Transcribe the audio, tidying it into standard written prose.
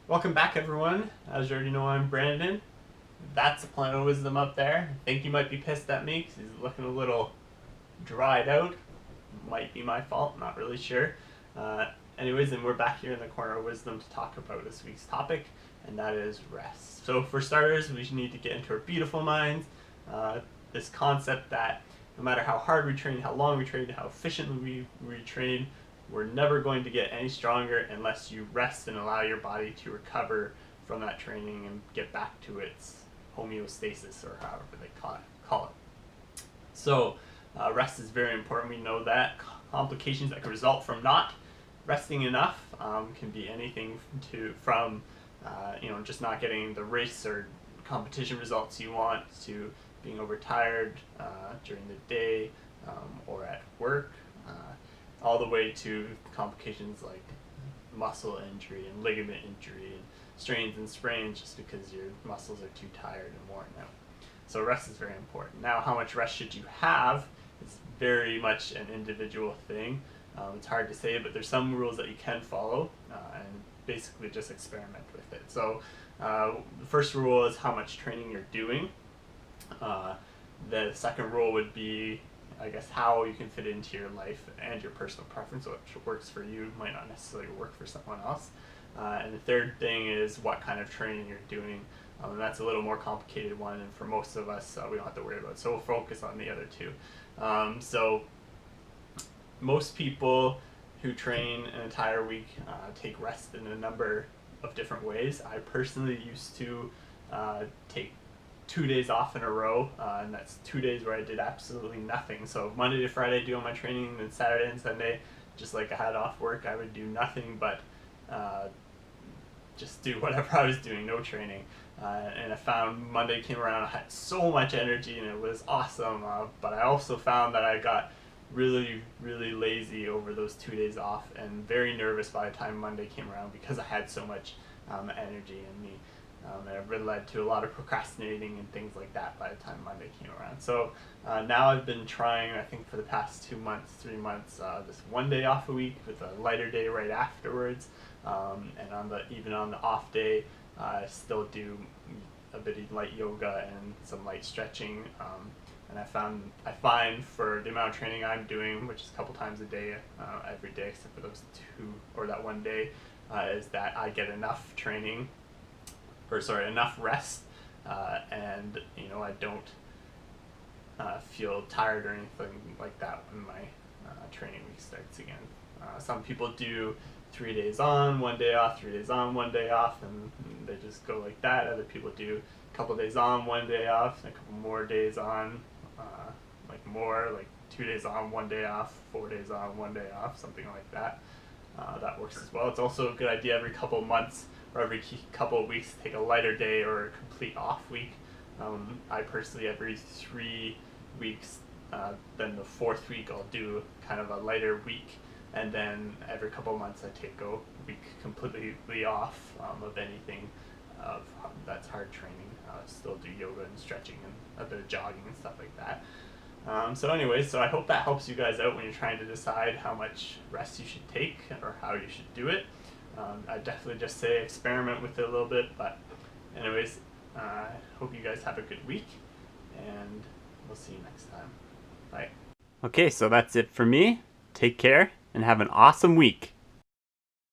Welcome back, everyone. As you already know, I'm Brandon. That's a plant of wisdom up there. I think you might be pissed at me because he's looking a little dried out. Might be my fault, not really sure. Anyways, and we're back here in the corner of wisdom to talk about this week's topic, and that is rest. So, for starters, we need to get into our beautiful minds. This concept that no matter how hard we train, how long we train, how efficiently we train, we're never going to get any stronger unless you rest and allow your body to recover from that training and get back to its homeostasis, or however they call it. So, rest is very important. We know that complications that can result from not resting enough can be anything from just not getting the race or competition results you want, to being overtired during the day or at work, all the way to complications like muscle injury and ligament injury and strains and sprains just because your muscles are too tired and worn out. So rest is very important. Now, how much rest should you have is very much an individual thing. It's hard to say, but there's some rules that you can follow and basically just experiment with it. So the first rule is how much training you're doing. The second rule would be, I guess, how you can fit into your life and your personal preference. What works for you might not necessarily work for someone else. And the third thing is what kind of training you're doing. And that's a little more complicated one, and for most of us, we don't have to worry about it. So we'll focus on the other two. So most people who train an entire week take rest in a number of different ways. I personally used to take 2 days off in a row, and that's 2 days where I did absolutely nothing. So Monday to Friday I do all my training, and then Saturday and Sunday, just like I had off work, I would do nothing but just do whatever I was doing, no training. And I found Monday came around, I had so much energy and it was awesome, but I also found that I got really, really lazy over those 2 days off and very nervous by the time Monday came around because I had so much energy in me. And it really led to a lot of procrastinating and things like that by the time Monday came around. So now I've been trying, I think for the past 2 months, 3 months, this 1 day off a week with a lighter day right afterwards. And even on the off day, I still do a bit of light yoga and some light stretching. And I find for the amount of training I'm doing, which is a couple times a day, every day except for those two or that 1 day, is that I get enough training, enough rest, and I don't feel tired or anything like that when my training week starts again. Some people do 3 days on, 1 day off, 3 days on, 1 day off, and they just go like that. Other people do a couple days on, 1 day off, and a couple more days on, like 2 days on, 1 day off, 4 days on, 1 day off, something like that. That works as well. It's also a good idea every couple of months or every couple of weeks to take a lighter day or a complete off week. I personally, every 3 weeks, then the fourth week I'll do kind of a lighter week, and then every couple of months I take a week completely off of anything that's hard training. Still do yoga and stretching and a bit of jogging and stuff like that. So I hope that helps you guys out when you're trying to decide how much rest you should take or how you should do it. I definitely just say experiment with it a little bit, but anyways, hope you guys have a good week, and we'll see you next time. Bye. Okay, so that's it for me. Take care and have an awesome week.